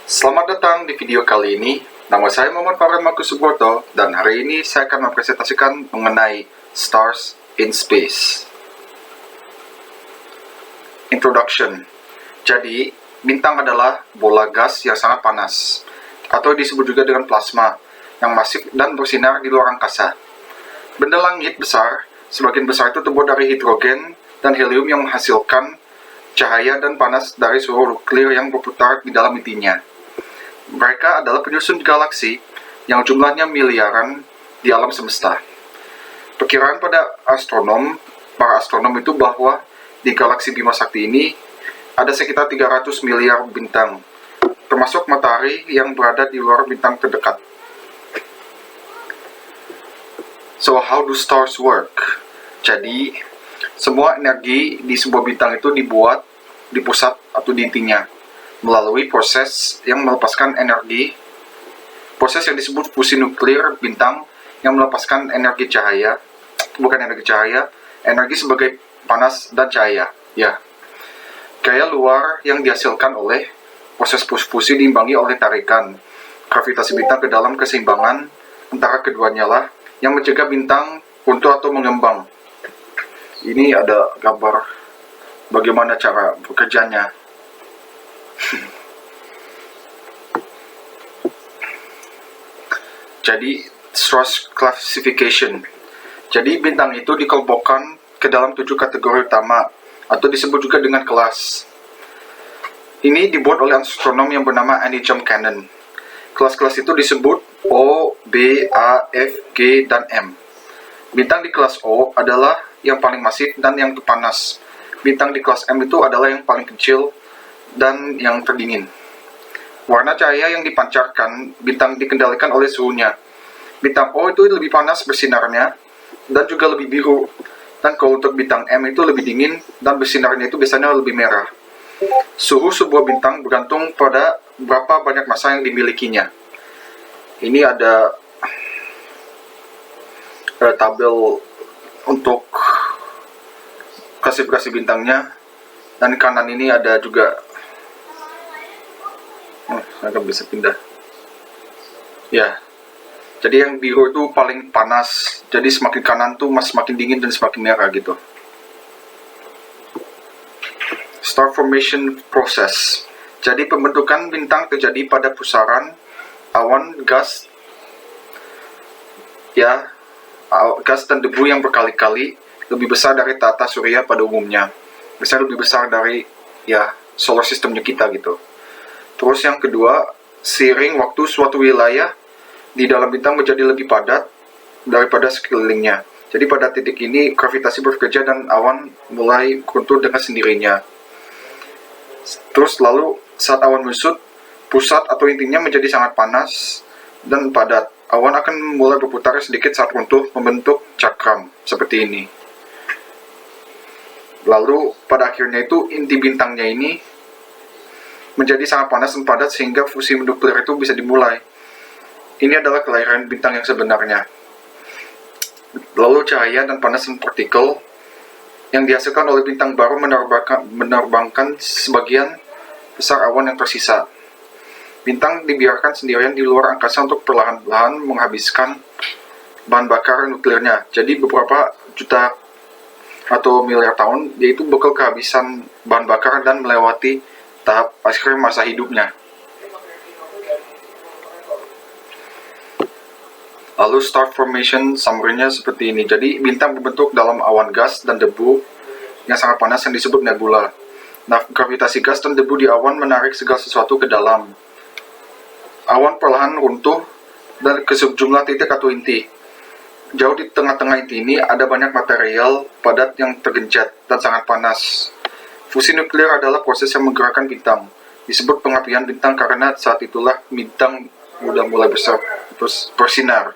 Selamat datang di video kali ini. Nama saya Muhammad Farhan Makusubroto dan hari ini saya akan mempresentasikan mengenai Stars in Space. Introduction. Jadi, bintang adalah bola gas yang sangat panas, atau disebut juga dengan plasma, yang masif dan bersinar di luar angkasa. Benda langit besar, sebagian besar itu terbuat dari hidrogen dan helium yang menghasilkan cahaya dan panas dari seluruh nuklir yang berputar di dalam intinya. Mereka adalah penyusun galaksi yang jumlahnya miliaran di alam semesta. Perkiraan para astronom itu bahwa di galaksi Bima Sakti ini ada sekitar 300 miliar bintang, termasuk matahari yang berada di luar bintang terdekat. So, how do stars work? Jadi, semua energi di sebuah bintang itu dibuat di pusat atau di intinya melalui proses yang melepaskan energi. Proses yang disebut fusi nuklir bintang yang melepaskan energi cahaya, energi sebagai panas dan cahaya. Ya, gaya luar yang dihasilkan oleh proses fusi diimbangi oleh tarikan gravitasi bintang ke dalam keseimbangan antara keduanya lah yang mencegah bintang runtuh atau mengembang. Ini ada gambar bagaimana cara bekerjanya. Jadi, source classification. Jadi, bintang itu dikelompokkan ke dalam 7 kategori utama, atau disebut juga dengan kelas. Ini dibuat oleh astronom yang bernama Annie Jump Cannon. Kelas-kelas itu disebut O, B, A, F, G, dan M. Bintang di kelas O adalah yang paling masif dan yang panas. Bintang di kelas M itu adalah yang paling kecil dan yang terdingin. Warna cahaya yang dipancarkan bintang dikendalikan oleh suhunya. Bintang O itu lebih panas bersinarnya dan juga lebih biru. Dan kalau untuk bintang M itu lebih dingin dan bersinarnya itu biasanya lebih merah. Suhu sebuah bintang bergantung pada berapa banyak massa yang dimilikinya. Ini ada tabel untuk klasifikasi bintangnya, dan kanan ini ada juga saya bisa pindah ya. Jadi yang biru itu paling panas, jadi semakin kanan tuh semakin dingin dan semakin merah gitu. Star formation process. Jadi pembentukan bintang terjadi pada pusaran awan gas dan debu yang berkali-kali lebih besar dari tata surya pada umumnya. Biasanya lebih besar dari solar systemnya kita gitu. Terus yang kedua, seiring waktu suatu wilayah di dalam bintang menjadi lebih padat daripada sekelilingnya. Jadi pada titik ini gravitasi bekerja dan awan mulai runtuh dengan sendirinya. Terus lalu saat awan menyusut, pusat atau intinya menjadi sangat panas dan padat. Awan akan mulai berputar sedikit saat runtuh membentuk cakram seperti ini. Lalu pada akhirnya itu inti bintangnya ini menjadi sangat panas dan padat sehingga fusi nuklir itu bisa dimulai. Ini adalah kelahiran bintang yang sebenarnya. Lalu cahaya dan panas dan partikel yang dihasilkan oleh bintang baru menerbangkan sebagian besar awan yang tersisa. Bintang dibiarkan sendirian di luar angkasa untuk perlahan-lahan menghabiskan bahan bakar nuklirnya. Jadi beberapa juta atau miliar tahun, yaitu bakal kehabisan bahan bakar dan melewati tahap akhir masa hidupnya. Lalu star formation summary-nya seperti ini. Jadi bintang berbentuk dalam awan gas dan debu yang sangat panas yang disebut nebula. Nah, gravitasi gas dan debu di awan menarik segala sesuatu ke dalam. Awan perlahan runtuh dan ke sejumlah titik atau inti. Jauh di tengah-tengah inti ini ada banyak material padat yang tergencet dan sangat panas. Fusi nuklir adalah proses yang menggerakkan bintang. Disebut pengapian bintang karena saat itulah bintang sudah mulai besar, terus bersinar.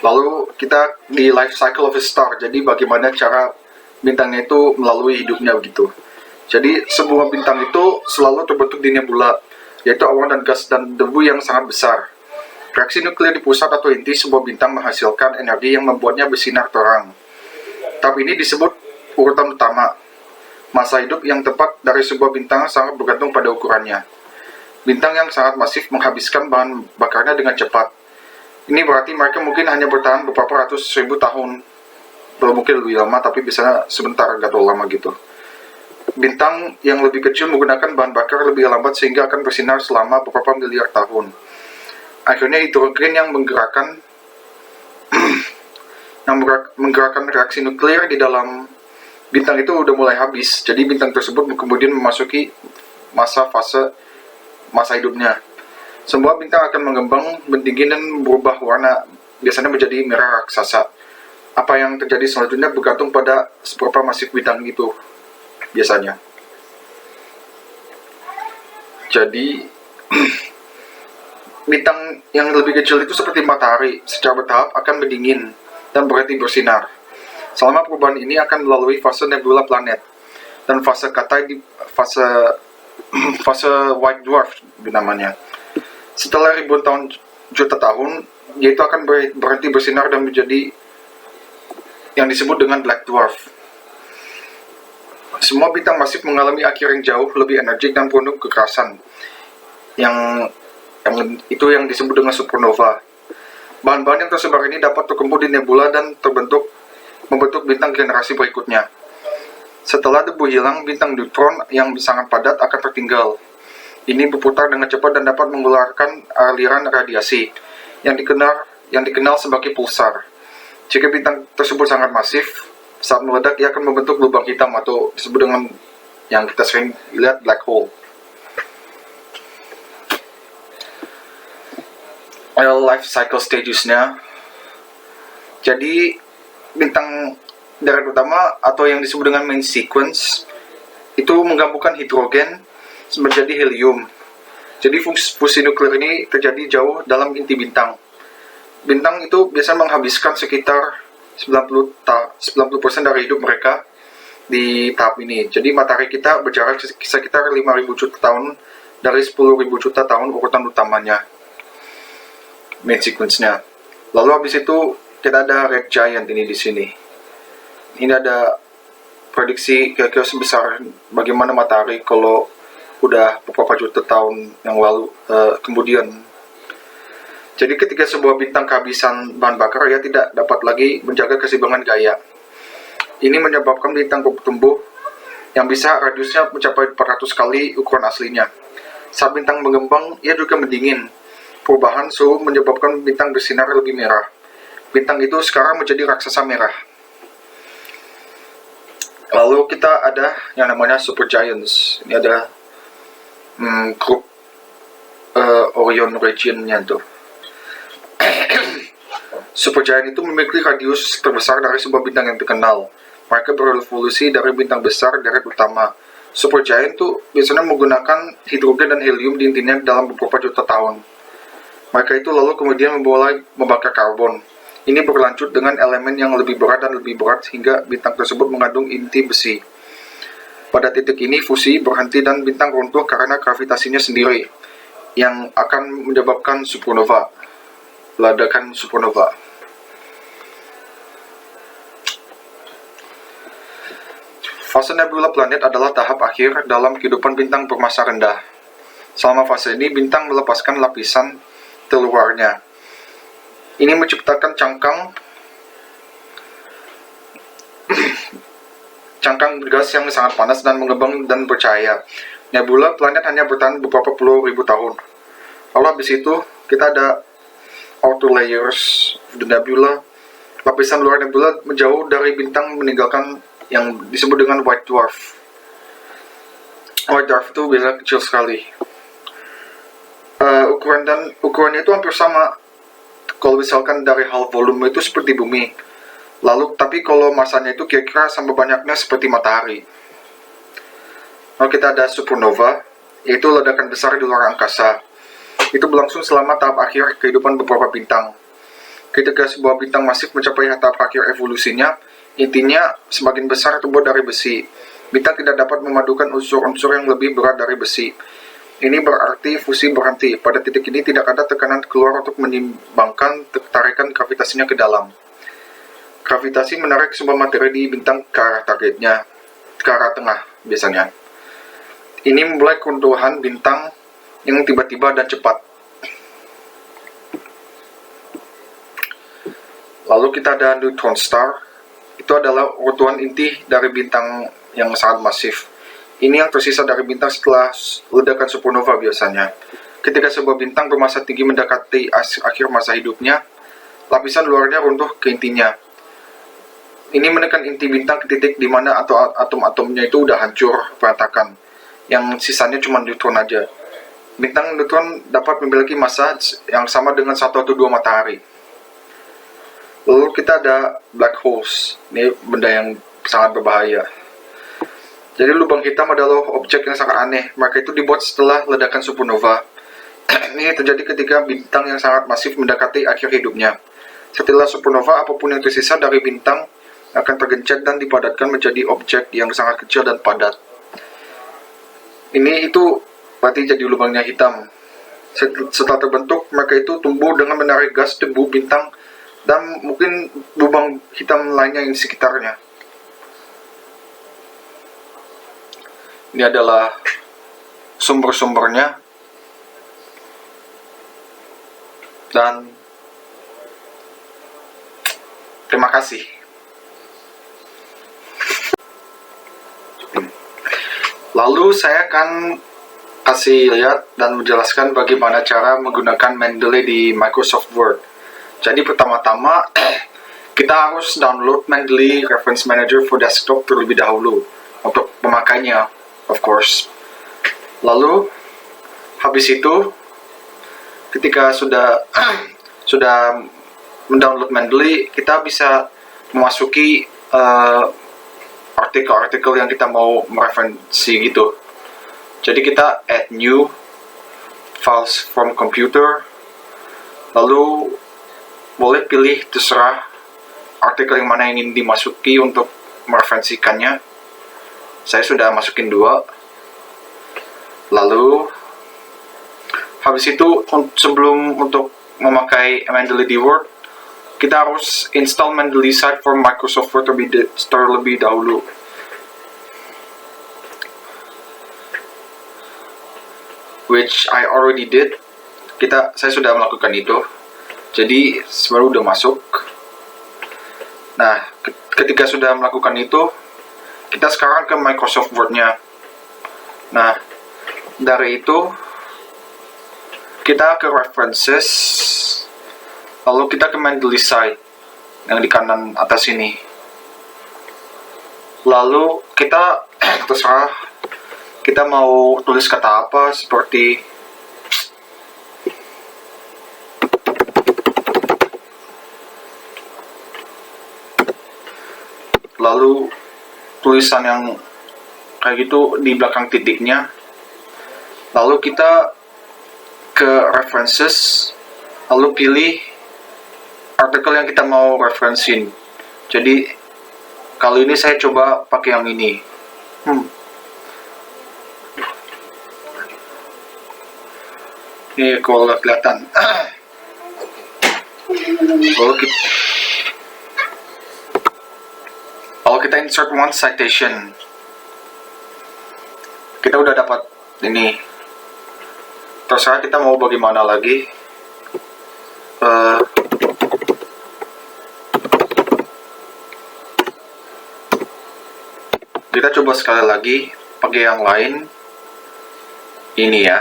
Lalu kita di life cycle of a star. Jadi bagaimana cara bintangnya itu melalui hidupnya begitu. Jadi sebuah bintang itu selalu terbentuk di nebula, yaitu awan dan gas dan debu yang sangat besar. Reaksi nuklir di pusat atau inti sebuah bintang menghasilkan energi yang membuatnya bersinar terang. Tahap ini disebut urutan utama. Masa hidup yang tepat dari sebuah bintang sangat bergantung pada ukurannya. Bintang yang sangat masif menghabiskan bahan bakarnya dengan cepat. Ini berarti mereka mungkin hanya bertahan beberapa ratus ribu tahun. Belum mungkin lebih lama, tapi biasanya sebentar, gak terlalu lama gitu. Bintang yang lebih kecil menggunakan bahan bakar lebih lambat sehingga akan bersinar selama beberapa miliar tahun. Akhirnya hidrogen yang menggerakkan reaksi nuklir di dalam bintang itu udah mulai habis. Jadi bintang tersebut kemudian memasuki masa hidupnya. Semua bintang akan mengembang, mendingin dan berubah warna, biasanya menjadi merah raksasa. Apa yang terjadi selanjutnya bergantung pada seberapa masif bintang itu biasanya. Jadi bintang yang lebih kecil itu seperti matahari, secara bertahap akan mendingin dan berhenti bersinar. Selama perubahan ini akan melalui fase nebula planet dan fase fase white dwarf namanya. Setelah ribuan juta tahun, yaitu akan berhenti bersinar dan menjadi yang disebut dengan black dwarf. Semua bintang masif mengalami akhir yang jauh lebih energik dan penuh kekerasan. Itu yang disebut dengan supernova. Bahan-bahan yang tersebar ini dapat terkumpul di nebula dan membentuk bintang generasi berikutnya. Setelah debu hilang, bintang neutron yang sangat padat akan tertinggal. Ini berputar dengan cepat dan dapat mengeluarkan aliran radiasi yang dikenal sebagai pulsar. Jika bintang tersebut sangat masif, saat meledak ia akan membentuk lubang hitam atau disebut dengan yang kita sering lihat black hole. Life cycle stages-nya. Jadi bintang deret utama atau yang disebut dengan main sequence itu menggabungkan hidrogen menjadi helium. Jadi fusi nuklir ini terjadi jauh dalam inti bintang. Bintang itu biasanya menghabiskan sekitar 90% dari hidup mereka di tahap ini. Jadi matahari kita berjarak sekitar 5.000 juta tahun dari 10.000 juta tahun urutan utamanya. Main sequence-nya. Lalu habis itu kita ada red giant ini di sini. Ini ada prediksi kira-kira sebesar bagaimana matahari kalau udah beberapa juta tahun yang lalu kemudian. Jadi ketika sebuah bintang kehabisan bahan bakar, ia tidak dapat lagi menjaga keseimbangan gaya. Ini menyebabkan bintang bertumbuh yang bisa radiusnya mencapai 400 kali ukuran aslinya. Saat bintang mengembang, ia juga mendingin. Perubahan suhu menyebabkan bintang bersinar lebih merah. Bintang itu sekarang menjadi raksasa merah. Lalu kita ada yang namanya supergiants. Ini ada grup Orion region-nya tuh. Supergiant itu memiliki radius terbesar dari sebuah bintang yang terkenal. Mereka berevolusi dari bintang besar deret utama. Supergiant itu biasanya menggunakan hidrogen dan helium di intinya dalam beberapa juta tahun. Mereka itu lalu kemudian mulai membakar karbon. Ini berlanjut dengan elemen yang lebih berat dan lebih berat hingga bintang tersebut mengandung inti besi. Pada titik ini fusi berhenti dan bintang runtuh karena gravitasinya sendiri yang akan menyebabkan supernova. Ledakan supernova. Fase nebula planet adalah tahap akhir dalam kehidupan bintang bermassa rendah. Selama fase ini, bintang melepaskan lapisan terluarnya. Ini menciptakan cangkang gas yang sangat panas dan mengembang dan bercahaya. Nebula planet hanya bertahan beberapa puluh ribu tahun. Lalu habis itu kita ada outer layers of the nebula. Lapisan luar nebula menjauh dari bintang meninggalkan yang disebut dengan white dwarf. White dwarf itu biasanya kecil sekali. Ukurannya itu hampir sama. Kalau misalkan dari hal volume itu seperti bumi. Lalu tapi kalau masanya itu kira-kira sama banyaknya seperti matahari. Lalu kita ada supernova, yaitu ledakan besar di luar angkasa. Itu berlangsung selama tahap akhir kehidupan beberapa bintang. Ketika sebuah bintang masif mencapai tahap akhir evolusinya, intinya semakin besar terbuat dari besi. Bintang tidak dapat memadukan unsur-unsur yang lebih berat dari besi. Ini berarti fusi berhenti. Pada titik ini tidak ada tekanan keluar untuk menyimbangkan tarikan gravitasinya ke dalam. Gravitasi menarik sebuah materi di bintang ke arah targetnya, ke arah tengah. biasanya. Ini memulai keruntuhan bintang yang tiba-tiba dan cepat. Lalu kita ada neutron star. Itu adalah runtuhan inti dari bintang yang sangat masif. Ini yang tersisa dari bintang setelah ledakan supernova biasanya. Ketika sebuah bintang bermassa tinggi mendekati akhir masa hidupnya, lapisan luarnya runtuh ke intinya. Ini menekan inti bintang ke titik di mana atom-atomnya itu udah hancur, berantakan. Yang sisanya cuma neutron aja. Bintang neutron dapat memiliki massa yang sama dengan 1 atau 2 matahari. Lalu kita ada black holes. Ini benda yang sangat berbahaya. Jadi lubang hitam adalah objek yang sangat aneh. Mereka itu dibuat setelah ledakan supernova. Ini terjadi ketika bintang yang sangat masif mendekati akhir hidupnya. Setelah supernova, apapun yang tersisa dari bintang akan tergencet dan dipadatkan menjadi objek yang sangat kecil dan padat. Ini itu berarti jadi lubangnya hitam. Setelah terbentuk, mereka itu tumbuh dengan menarik gas, debu, bintang, dan mungkin lubang hitam lainnya yang di sekitarnya. Ini adalah sumber-sumbernya. Dan terima kasih. Lalu saya akan kasih lihat dan menjelaskan bagaimana cara menggunakan Mendeley di Microsoft Word. Jadi pertama-tama kita harus download Mendeley Reference Manager for Desktop terlebih dahulu untuk memakainya, of course. Lalu habis itu ketika sudah mendownload Mendeley, kita bisa memasuki artikel-artikel yang kita mau mereferensi gitu. Jadi kita add new files from computer, lalu boleh pilih terserah artikel yang mana yang ingin dimasuki untuk mereferensikannya. Saya sudah masukin 2. Lalu habis itu sebelum untuk memakai Mendeley di Word, kita harus install Mendeley site for Microsoft Word terlebih dahulu. Which I already did. Saya sudah melakukan itu. Jadi sebenarnya udah masuk. Nah, ketika sudah melakukan itu, kita sekarang ke Microsoft Word-nya. Nah, dari itu kita ke References, lalu kita ke Mendeley site yang di kanan atas ini. Lalu kita terserah kita mau tulis kata apa, seperti lalu tulisan yang kayak gitu di belakang titiknya. Lalu kita ke References, lalu pilih artikel yang kita mau referensin. Jadi kali ini saya coba pakai yang ini. Ini kalau nggak kelihatan. Kalau kita insert one citation, kita udah dapat ini. Terserah kita mau bagaimana lagi. Kita coba sekali lagi pakai yang lain. Ini ya,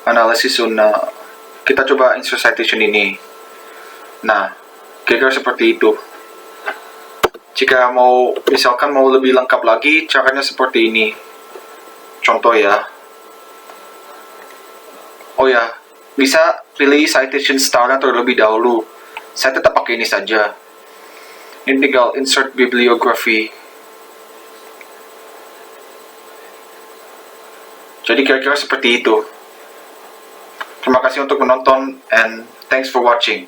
analisis zona. Kita coba insert citation ini. Nah, kira-kira seperti itu. Jika misalkan mau lebih lengkap lagi, caranya seperti ini. Contoh ya. Oh ya, bisa pilih citation style terlebih dahulu. Saya tetap pakai ini saja. Ini tinggal insert bibliography. Jadi kira-kira seperti itu. Terima kasih untuk menonton and thanks for watching.